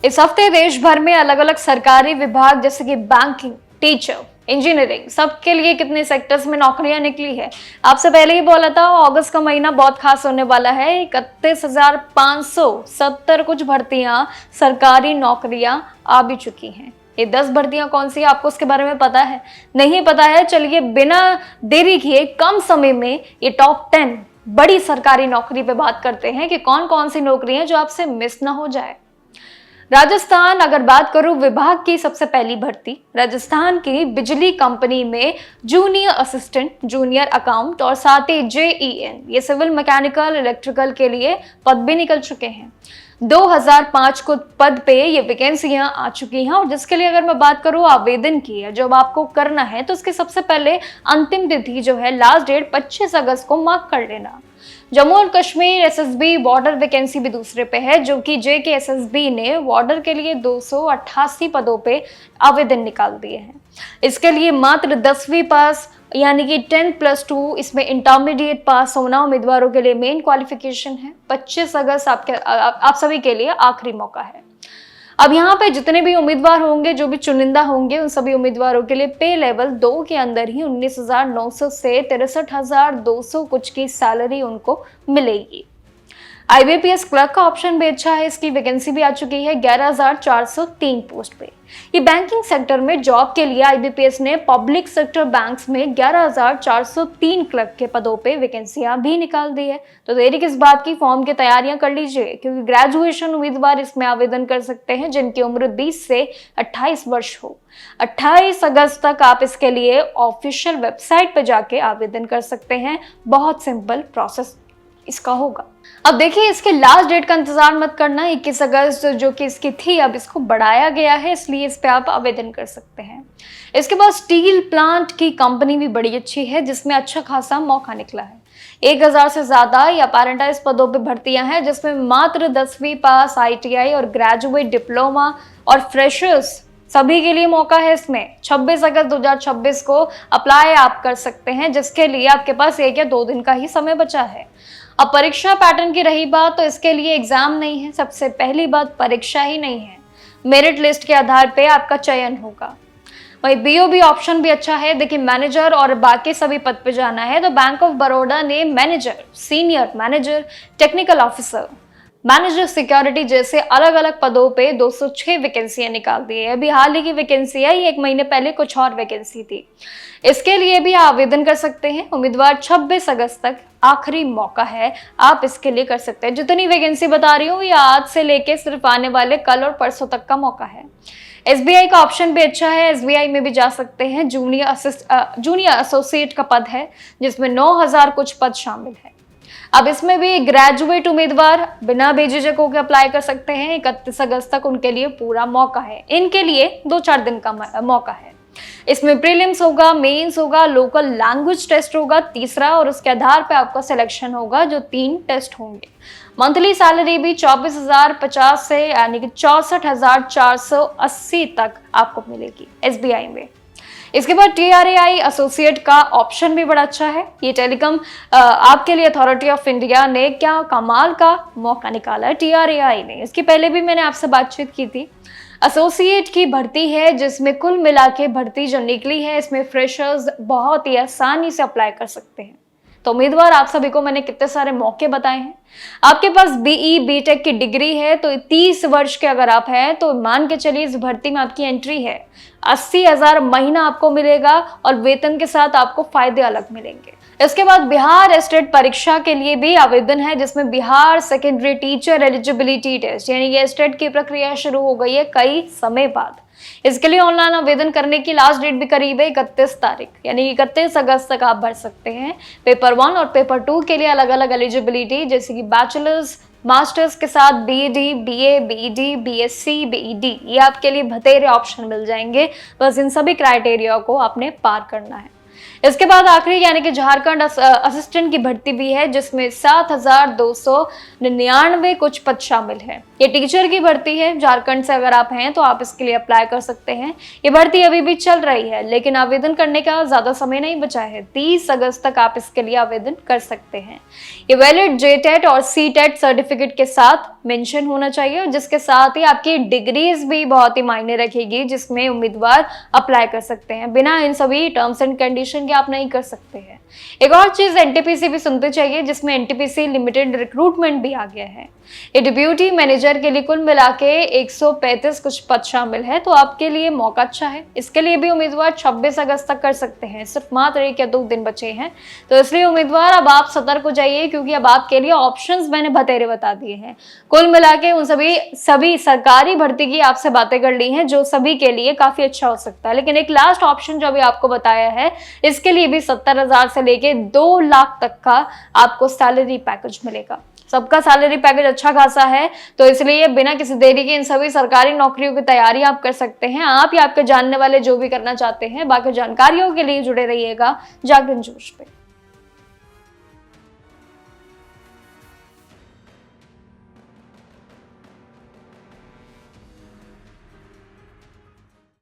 इस हफ्ते देश भर में अलग अलग सरकारी विभाग जैसे कि बैंकिंग, टीचर, इंजीनियरिंग, सबके लिए कितने सेक्टर्स में नौकरियां निकली है। आपसे पहले ही बोला था अगस्त का महीना बहुत खास होने वाला है। 31,570 कुछ भर्तियां, सरकारी नौकरियां आ भी चुकी हैं। ये 10 भर्तियां कौन सी है, आपको उसके बारे में पता है? नहीं पता है? चलिए बिना देरी किए कम समय में ये टॉप 10 बड़ी सरकारी नौकरी पे बात करते हैं कि कौन कौन सी नौकरी है जो आपसे मिस ना हो जाए। राजस्थान, अगर बात करूं विभाग की सबसे पहली भर्ती, राजस्थान की बिजली कंपनी में जूनियर असिस्टेंट, जूनियर अकाउंट और साथ ही JEN, ये सिविल मैकेनिकल इलेक्ट्रिकल के लिए पद भी निकल चुके हैं। 2005 को पद पे ये वैकेंसियां आ चुकी हैं और जिसके लिए अगर मैं बात करूं आवेदन की है, जो आपको करना है तो उसके सबसे पहले अंतिम तिथि जो है, लास्ट डेट 25 अगस्त को मार्क कर लेना। जम्मू और कश्मीर SSB बॉर्डर वैकेंसी भी दूसरे पे है, जो कि JKSSB ने बॉर्डर के लिए 288 पदों पे आवेदन निकाल दिए हैं। इसके लिए मात्र 10वीं पास यानी कि 10+2 इसमें इंटरमीडिएट पास होना उम्मीदवारों के लिए मेन क्वालिफिकेशन है। 25 अगस्त आप सभी के लिए आखिरी मौका है। अब यहाँ पे जितने भी उम्मीदवार होंगे, जो भी चुनिंदा होंगे, उन सभी उम्मीदवारों के लिए पे लेवल 2 के अंदर ही 19,900 से 63,200 कुछ की सैलरी उनको मिलेगी। IBPS क्लर्क का ऑप्शन भी अच्छा है, इसकी वैकेंसी भी आ चुकी है 11,403 पोस्ट पे। ये बैंकिंग सेक्टर में जॉब के लिए IBPS ने पब्लिक सेक्टर बैंक्स में 11,403 क्लर्क के पदों पे वैकेंसियां भी निकाल दी है। तो देरी किस बात की, फॉर्म की तैयारियां कर लीजिए, क्योंकि ग्रेजुएशन उम्मीदवार इसमें आवेदन कर सकते हैं जिनकी उम्र 20 से 28 वर्ष हो। 28 अगस्त तक आप इसके लिए ऑफिशियल वेबसाइट पे जाके आवेदन कर सकते हैं। बहुत सिंपल प्रोसेस इसका होगा। अब देखिए, इसके लास्ट डेट का इंतजार मत करना। 21 अगस्त जो कि इसकी थी, अब इसको बढ़ाया गया है, इसलिए इस पे आप आवेदन कर सकते हैं। इसके बाद स्टील प्लांट की कंपनी भी बड़ी अच्छी है, जिसमें अच्छा खासा मौका निकला है। 1000 से ज्यादा या अपेरेंटिस पदों पे भर्तियां हैं, जिसमें मात्र 10वीं पास, ITI और ग्रेजुएट डिप्लोमा और फ्रेशर्स सभी के लिए मौका है। इसमें 26 अगस्त 2026 को अप्लाई आप कर सकते हैं, जिसके लिए आपके पास 1 या 2 दिन का ही समय बचा है। अब परीक्षा पैटर्न की रही बात, तो इसके लिए एग्जाम नहीं है। सबसे पहली बात, परीक्षा ही नहीं है, मेरिट लिस्ट के आधार पे आपका चयन होगा। वही BOB ऑप्शन भी अच्छा है। देखिए, मैनेजर और बाकी सभी पद पे जाना है तो बैंक ऑफ बड़ौदा ने manager, senior manager, technical officer, manager security जैसे अलग अलग पदों पे 206 वैकेंसियां निकाल दी है। अभी हाल ही की वैकेंसी है, 1 महीने पहले कुछ और वैकेंसी थी। इसके लिए भी आवेदन कर सकते हैं उम्मीदवार। 26 अगस्त तक आखिरी मौका है, आप इसके लिए कर सकते हैं। जितनी वैकेंसी बता रही हूँ, ये आज से लेके सिर्फ आने वाले कल और परसों तक का मौका है। SBI का ऑप्शन भी अच्छा है, SBI में भी जा सकते हैं। जूनियर एसोसिएट का पद है, जिसमें 9,000 कुछ पद शामिल है। अब इसमें भी ग्रेजुएट उम्मीदवार बिना बेझिझक होकर अप्लाई कर सकते हैं। 31 अगस्त तक उनके लिए पूरा मौका है। इनके लिए 2-4 दिन का मौका है। इसमें प्रीलिम्स होगा, मेंस होगा, लोकल लैंग्वेज टेस्ट होगा तीसरा, और उसके आधार पे आपका सिलेक्शन होगा, जो 3 टेस्ट होंगे। मंथली सैलरी भी 24,050 से यानी कि 64,480 तक आपको मिलेगी SBI में। इसके बाद TRAI एसोसिएट का ऑप्शन भी बड़ा अच्छा है। ये टेलीकॉम आपके लिए अथॉरिटी ऑफ इंडिया ने क्या कमाल का मौका निकाला है TRAI ने। इसकी पहले भी मैंने आपसे बातचीत की थी। एसोसिएट की भर्ती है, जिसमें कुल मिला के भर्ती जो निकली है, इसमें फ्रेशर्स बहुत ही आसानी से अप्लाई कर सकते हैं। तो उम्मीदवार आप सभी को मैंने कितने सारे मौके बताए हैं। आपके पास BE BTech की डिग्री है, तो 30 वर्ष के अगर आप हैं तो मान के चलिए इस भर्ती में आपकी एंट्री है। 80,000 महीना आपको मिलेगा और वेतन के साथ आपको फायदे अलग मिलेंगे। इसके बाद बिहार स्टेट परीक्षा के लिए भी आवेदन है, जिसमें Bihar secondary teacher eligibility test यानी ये स्टेट की प्रक्रिया शुरू हो गई है कई समय बाद। इसके लिए ऑनलाइन आवेदन करने की लास्ट डेट भी करीब है 31 तारीख, यानी 31 अगस्त तक आप भर सकते हैं। पेपर 1 और पेपर 2 के लिए अलग अलग एलिजिबिलिटी, जैसे कि बैचलर्स, मास्टर्स के साथ BEd, BA, BEd, BSc, BEd, ये आपके लिए बतेरे ऑप्शन मिल जाएंगे। बस इन सभी क्राइटेरिया को आपने पार करना है। इसके बाद आखिरी यानी कि झारखंड असिस्टेंट की भर्ती भी है, जिसमें 7,299 कुछ पद शामिल है। ये टीचर की भर्ती है। झारखंड से अगर आप हैं तो आप इसके लिए अप्लाई कर सकते हैं। ये भर्ती अभी भी चल रही है, लेकिन आवेदन करने का ज्यादा समय नहीं बचा है। 30 अगस्त तक आप इसके लिए आवेदन कर सकते हैं। ये वैलिड जेटेट और सीटेट सर्टिफिकेट के साथ मेंशन होना चाहिए, और जिसके साथ ही आपकी डिग्रीज भी बहुत ही मायने रखेगी, जिसमें उम्मीदवार अप्लाई कर सकते हैं। बिना इन सभी टर्म्स एंड कंडीशन के आप नहीं कर सकते हैं। एक और चीज एनटीपीसी भी सुनते चाहिए, जिसमें एनटीपीसी लिमिटेड रिक्रूटमेंट भी आ गया है। ये डिप्यूटी मैनेजर के लिए कुल मिला के 135 कुछ पद शामिल है, तो आपके लिए मौका अच्छा है। इसके लिए भी उम्मीदवार 26 अगस्त तक कर सकते हैं। सिर्फ मात्र 1 या 2 दिन बचे हैं, तो इसलिए उम्मीदवार अब आप सतर्क हो जाइए, क्योंकि अब आपके लिए ऑप्शंस मैंने बतेरे बता दिए हैं। कुल मिला के उन सभी सरकारी भर्ती की आपसे बातें कर ली हैं, जो सभी के लिए काफी अच्छा हो सकता है। लेकिन एक लास्ट ऑप्शन जो अभी आपको बताया है, इसके लिए भी 70,000 से लेके 2 लाख तक का आपको सैलरी पैकेज मिलेगा। सबका सैलरी पैकेज अच्छा खासा है, तो इसलिए बिना किसी देरी के इन सभी सरकारी नौकरियों की तैयारी आप कर सकते हैं। आप या आपके जानने वाले जो भी करना चाहते हैं। बाकी जानकारियों के लिए जुड़े रहिएगा जागरण जोश पे।